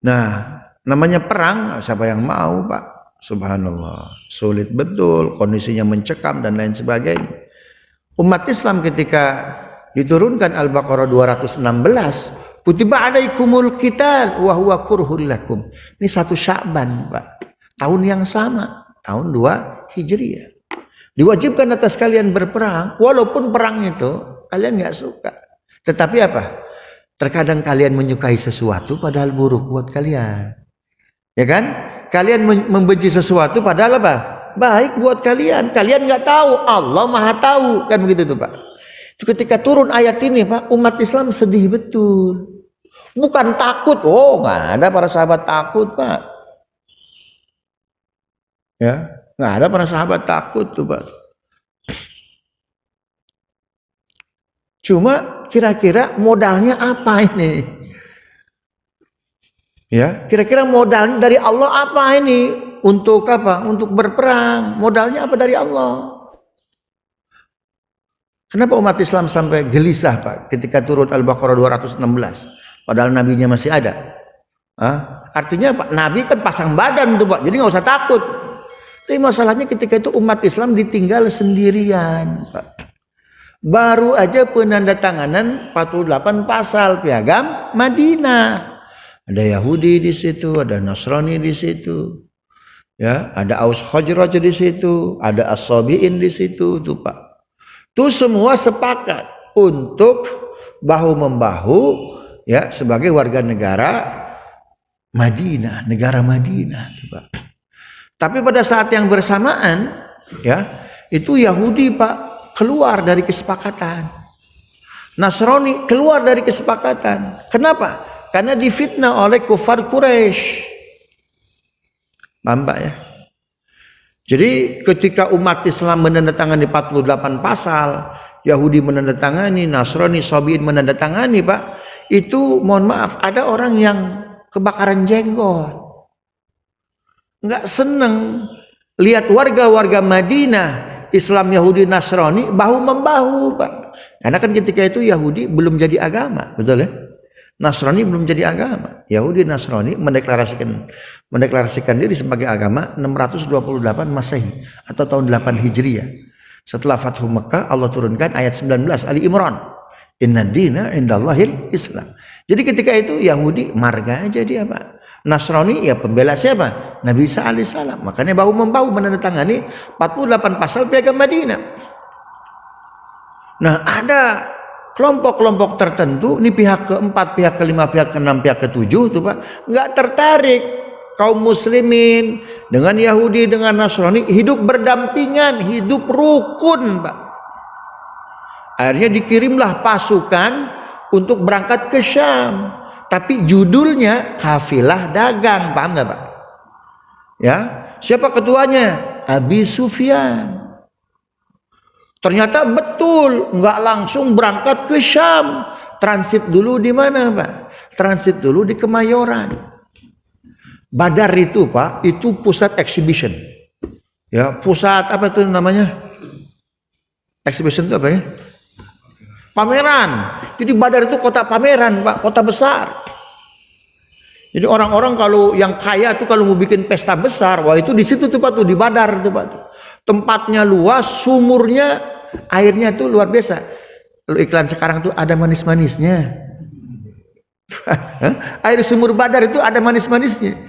Nah, namanya perang, siapa yang mau, Pak? Subhanallah, sulit betul, kondisinya mencekam dan lain sebagainya. Umat Islam ketika diturunkan Al-Baqarah 216, kutiba alaikumul qital wa huwa kurhul lakum. Ini 1 Sya'ban, Pak. Tahun yang sama, tahun 2 Hijriah. Diwajibkan atas kalian berperang, walaupun perang itu kalian nggak suka. Tetapi apa? Terkadang kalian menyukai sesuatu padahal buruk buat kalian. Ya kan? Kalian membenci sesuatu padahal apa? Baik buat kalian. Kalian nggak tahu, Allah Maha tahu. Kan begitu tuh, Pak. Itu ketika turun ayat ini, Pak, umat Islam sedih betul. Bukan takut. Oh, nggak ada para sahabat takut, Pak. Ya, nggak ada para sahabat takut tuh, Pak. Cuma kira-kira modalnya apa ini? Ya, kira-kira modal dari Allah apa ini? Untuk apa? Untuk berperang. Modalnya apa dari Allah? Kenapa umat Islam sampai gelisah, Pak, ketika turun Al-Baqarah 216? Padahal nabinya masih ada. Artinya Pak, Nabi kan pasang badan tuh, Pak. Jadi nggak usah takut. Tapi masalahnya ketika itu umat Islam ditinggal sendirian, Pak. Baru aja penandatanganan 48 pasal piagam Madinah. Ada Yahudi di situ, ada Nasrani di situ. Ya, ada Aus Khazraj di situ, ada As-Sabi'in di situ tuh, Pak. Itu semua sepakat untuk bahu-membahu ya sebagai warga negara Madinah, negara Madinah tuh, Pak. Tapi pada saat yang bersamaan ya, itu Yahudi, Pak, keluar dari kesepakatan. Nasrani keluar dari kesepakatan. Kenapa? Karena difitnah oleh kufar Quraisy. Paham, Pak, ya? Jadi ketika umat Islam menandatangani 48 pasal, Yahudi menandatangani, Nasrani, Sabi'in menandatangani, Pak, itu mohon maaf ada orang yang kebakaran jenggot. Nggak seneng lihat warga-warga Madinah, Islam, Yahudi, Nasrani bahu-membahu, Pak. Karena kan ketika itu Yahudi belum jadi agama, betul ya? Nasrani belum jadi agama. Yahudi Nasrani mendeklarasikan diri sebagai agama 628 Masehi atau tahun 8 Hijriah. Setelah Fathu Mekah, Allah turunkan ayat 19 Ali Imran. Inna dina indallahil Islam. Jadi ketika itu Yahudi marga aja dia, Pak. Nasrani ya pembela siapa? Nabi Isa alaihissalam. Makanya bahu-membahu menandatangani 48 pasal piagam Madinah. Nah, ada kelompok-kelompok tertentu, ini pihak keempat, pihak kelima, pihak keenam, pihak ketujuh tuh, Pak, nggak tertarik kaum muslimin dengan Yahudi, dengan Nasrani hidup berdampingan, hidup rukun, Pak. Akhirnya dikirimlah pasukan untuk berangkat ke Syam, tapi judulnya kafilah dagang, paham nggak, Pak? Ya, siapa ketuanya? Abi Sufyan. Ternyata betul, nggak langsung berangkat ke Syam. Transit dulu di mana, Pak? Transit dulu di Kemayoran. Badar itu, Pak, itu pusat exhibition. Ya, pusat apa itu namanya? Exhibition itu apa ya? Pameran. Jadi Badar itu kota pameran, Pak, kota besar. Jadi orang-orang kalau yang kaya tuh kalau mau bikin pesta besar, wah itu di situ tuh, Pak, tuh di Badar tuh, Pak. Tempatnya luas, sumurnya, airnya tuh luar biasa. Lalu iklan sekarang tuh ada manis-manisnya. Air sumur Badar itu ada manis-manisnya.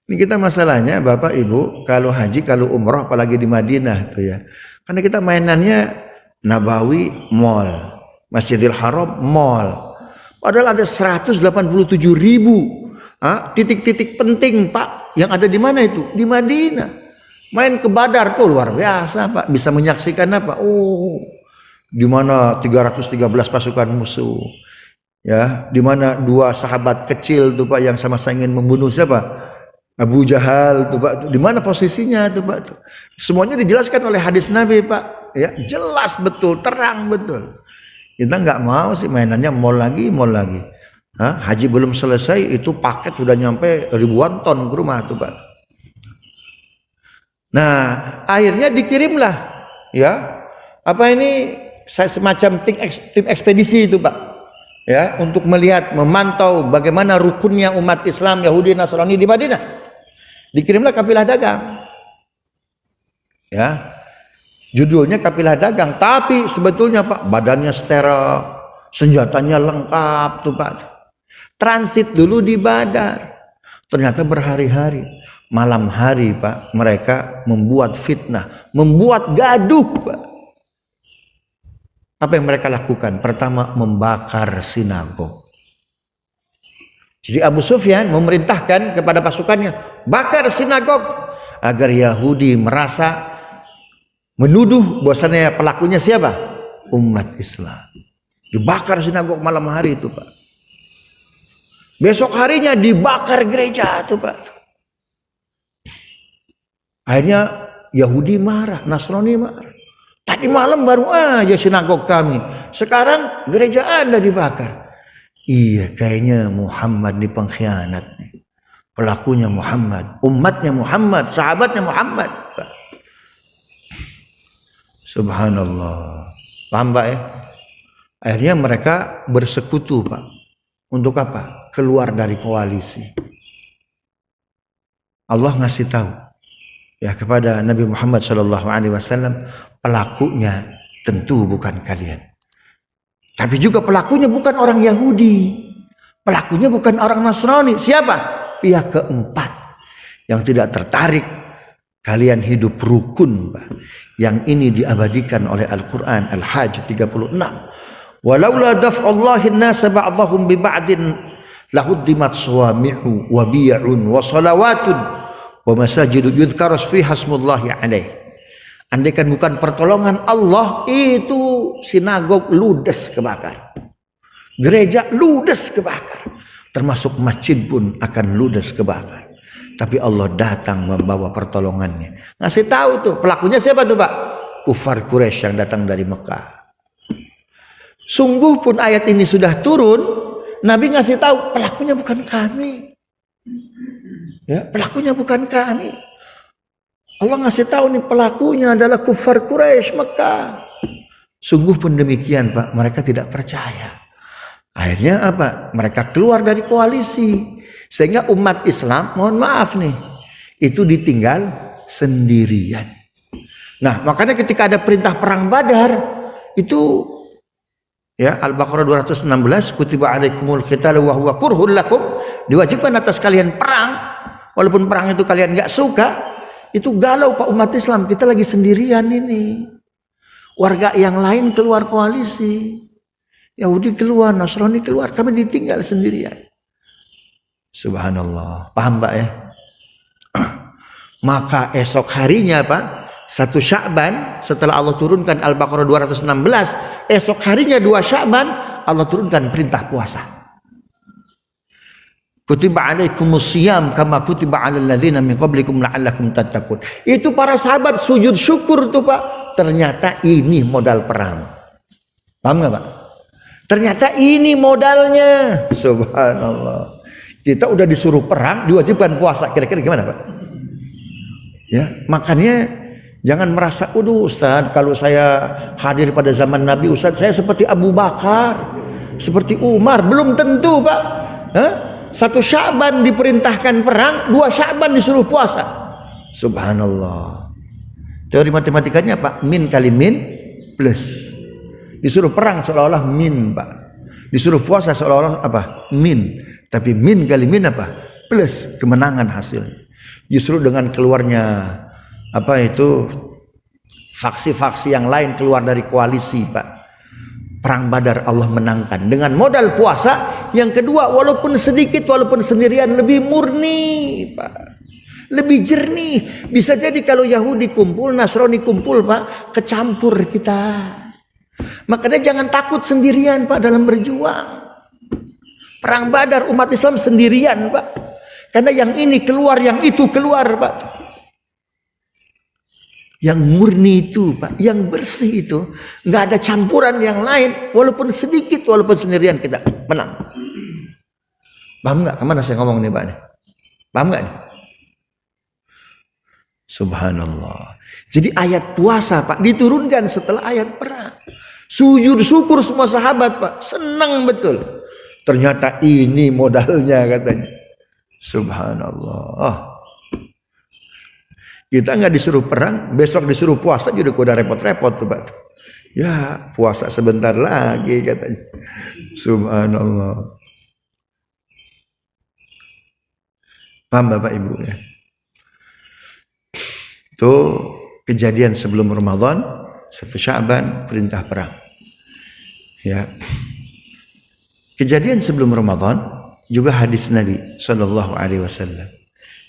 Ini kita masalahnya Bapak Ibu, kalau haji, kalau umroh, apalagi di Madinah tuh ya. Karena kita mainannya Nabawi Mall, Masjidil Haram Mall. Padahal ada 187.000 titik-titik penting, Pak, yang ada di mana itu? Di Madinah. Main ke Badar tuh luar biasa, Pak. Bisa menyaksikan apa? Oh, di mana 313 pasukan musuh. Ya, di mana 2 sahabat kecil tuh, Pak, yang sama-sama ingin membunuh siapa? Abu Jahal tuh, Pak. Di mana posisinya tuh, Pak? Semuanya dijelaskan oleh hadis Nabi, Pak. Ya, jelas betul, terang betul. Kita nggak mau sih mainannya mall lagi, mall lagi. Haji belum selesai itu paket sudah nyampe ribuan ton ke rumah tuh, Pak. Nah, akhirnya dikirimlah ya. Apa ini, saya semacam tim ekspedisi itu, Pak. ya, untuk melihat, memantau bagaimana rukunnya umat Islam Yahudi Nasrani di Madinah. Dikirimlah kafilah dagang. Ya. Judulnya kafilah dagang, tapi sebetulnya Pak, badannya steril, senjatanya lengkap tuh Pak. Transit dulu di Badar. Ternyata berhari-hari, malam hari Pak, mereka membuat fitnah, membuat gaduh Pak. Apa yang mereka lakukan? Pertama, membakar sinagog. Jadi Abu Sufyan memerintahkan kepada pasukannya, bakar sinagog, agar Yahudi merasa menuduh bahwasannya pelakunya siapa? Umat Islam. Dibakar sinagog malam hari itu Pak. Besok harinya dibakar gereja itu Pak. Akhirnya Yahudi marah, Nasrani marah. Tadi malam baru aja sinagog kami, sekarang gereja Anda dibakar. Iya, kayaknya Muhammad nih pengkhianat nih. Pelakunya Muhammad, umatnya Muhammad, sahabatnya Muhammad Pak. Subhanallah. Paham Pak ya? Akhirnya mereka bersekutu Pak. Untuk apa? Keluar dari koalisi. Allah ngasih tahu ya kepada Nabi Muhammad SAW, pelakunya tentu bukan kalian. Tapi juga pelakunya bukan orang Yahudi. Pelakunya bukan orang Nasrani. Siapa? Pihak keempat yang tidak tertarik kalian hidup rukun Pak. Yang ini diabadikan oleh Al-Quran Al-Hajj 36. Walaula daf'allahi an-nasa ba'dahum bi ba'din lahuddimat sawami'u wa bi'un wa salawatun wa masajidu yudhkaru fiha ismullahi alaih. Andaikan bukan pertolongan Allah, itu sinagog ludes kebakar. Gereja ludes kebakar. Termasuk masjid pun akan ludes kebakar. Tapi Allah datang membawa pertolongannya. Ngasih tahu tuh, pelakunya siapa tuh Pak? Kufar Quraisy yang datang dari Mekah. Sungguh pun ayat ini sudah turun, Nabi ngasih tahu pelakunya bukan kami. Ya, pelakunya bukan kami. Allah ngasih tahu nih pelakunya adalah kufar Quraisy Mekah. Sungguh pun demikian Pak, mereka tidak percaya. Akhirnya apa? Mereka keluar dari koalisi. Sehingga umat Islam, mohon maaf nih, itu ditinggal sendirian. Nah, makanya ketika ada perintah perang Badar, itu ya, Al-Baqarah 216, kutiba alaikumul qitalu wa huwa kurhul lakum, diwajibkan atas kalian perang, walaupun perang itu kalian enggak suka. Itu galau Pak umat Islam, kita lagi sendirian ini. Warga yang lain keluar koalisi. Yahudi keluar, Nasrani keluar, kami ditinggal sendirian. Subhanallah. Paham Pak ya? Maka esok harinya Pak, 1 Sya'ban, setelah Allah turunkan Al-Baqarah 216, esok harinya 2 Sya'ban, Allah turunkan perintah puasa. Kutiba alaikumus siyam kama kutiba alal ladzina min qablikum la'allakum tattaqun. Itu para sahabat sujud syukur tuh Pak. Ternyata ini modal perang. Paham enggak Pak? Ternyata ini modalnya. Subhanallah. Kita udah disuruh perang, diwajibkan puasa. Kira-kira gimana Pak? Ya, makanya jangan merasa, "Waduh Ustaz, kalau saya hadir pada zaman Nabi Ustaz, saya seperti Abu Bakar, seperti Umar." Belum tentu Pak. Hah? 1 Sya'ban diperintahkan perang, 2 Sya'ban disuruh puasa. Subhanallah. Teori matematikanya Pak, min kali min plus. Disuruh perang seolah-olah min Pak. Disuruh puasa seolah-olah apa? Min. Tapi min kali min apa? Plus, kemenangan hasilnya. Justru dengan keluarnya apa itu faksi-faksi yang lain keluar dari koalisi Pak. Perang Badar Allah menangkan dengan modal puasa. Yang kedua, walaupun sedikit, walaupun sendirian, lebih murni Pak, lebih jernih. Bisa jadi kalau Yahudi kumpul, Nasrani kumpul Pak, kecampur kita. Makanya jangan takut sendirian Pak dalam berjuang. Perang Badar umat Islam sendirian Pak, karena yang ini keluar, yang itu keluar Pak. Yang murni itu Pak, yang bersih itu, nggak ada campuran yang lain, walaupun sedikit, walaupun sendirian kita menang. Paham nggak kemana saya ngomong nih Pak? Paham nggak? Subhanallah. Jadi ayat puasa Pak diturunkan setelah ayat perang. Sujud syukur semua sahabat Pak, senang betul. Ternyata ini modalnya katanya. Subhanallah. Kita nggak disuruh perang, besok disuruh puasa juga udah repot-repot tuh Pak. Ya puasa sebentar lagi katanya. Subhanallah. Paham Bapak Ibu ya? Itu kejadian sebelum Ramadan, 1 Sya'ban perintah perang. Ya. Kejadian sebelum Ramadan juga hadis Nabi Shallallahu Alaihi Wasallam.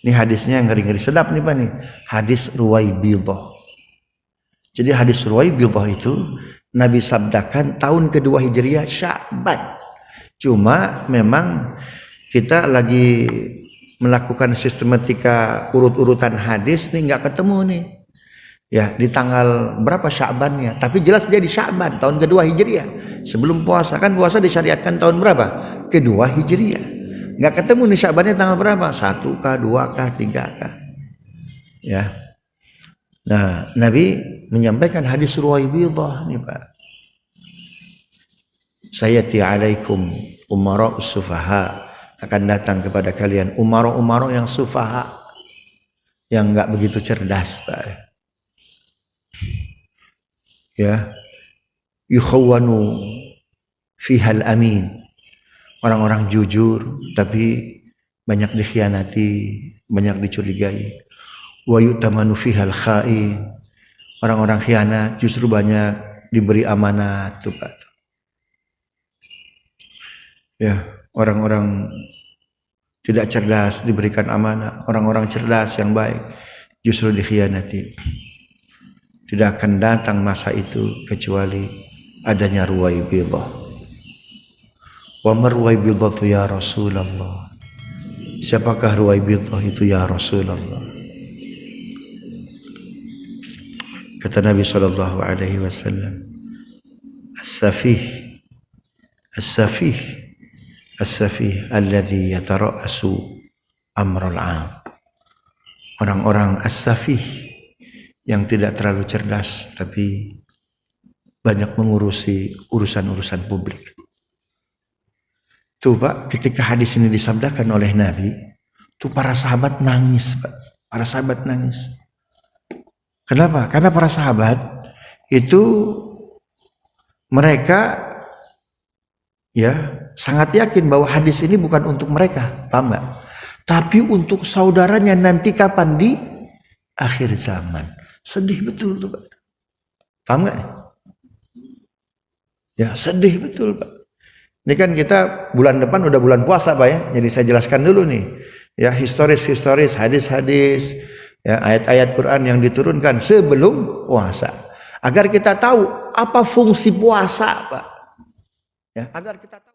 Ini hadisnya ngeri-ngeri sedap nih Pak nih. Hadis Ruwaibidah. Jadi hadis Ruwaibidah itu Nabi sabdakan tahun kedua Hijriah Sya'ban. Cuma memang kita lagi melakukan sistematika urut-urutan hadis nih nggak ketemu nih. Ya di tanggal berapa Sya'bannya, tapi jelas dia di Sya'ban tahun kedua Hijriah sebelum puasa. Kan puasa disyariatkan tahun berapa? Kedua Hijriah. Nggak ketemu nih Sya'bannya tanggal berapa? 1kah, 2kah, 3kah? Ya. Nah Nabi menyampaikan hadis Ruwaibidah nih Pak. Sayati alaikum umara sufaha, akan datang kepada kalian umara yang sufaha, yang nggak begitu cerdas Pak. Ya, yukhawwanu fihal amin, orang-orang jujur tapi banyak dikhianati, banyak dicurigai. Wa yu'tamanu fihal kha'in, orang-orang khianat justru banyak diberi amanat tuh Pak. Ya, orang-orang tidak cerdas diberikan amanah, orang-orang cerdas yang baik justru dikhianati. Tidak akan datang masa itu kecuali adanya Ruwaibidah. Wa marwaibidah ya Rasulullah. Siapakah Ruwaibidah itu ya Rasulullah? Kata Nabi sallallahu alaihi wasallam, as-safih alladhi yatara'asu amral 'am. Orang-orang as-safih yang tidak terlalu cerdas tapi banyak mengurusi urusan-urusan publik. Tuh Pak, ketika hadis ini disabdakan oleh Nabi, tuh para sahabat nangis Pak. Para sahabat nangis. Kenapa? Karena para sahabat itu mereka ya sangat yakin bahwa hadis ini bukan untuk mereka, paham nggak? Tapi untuk saudaranya nanti kapan di akhir zaman. Sedih betul tuh Pak. Paham nggak? Ya sedih betul Pak. Ini kan kita bulan depan udah bulan puasa Pak ya. Jadi saya jelaskan dulu nih. Ya historis hadis-hadis, ya ayat-ayat Quran yang diturunkan sebelum puasa. Agar kita tahu apa fungsi puasa Pak. Ya, agar kita tahu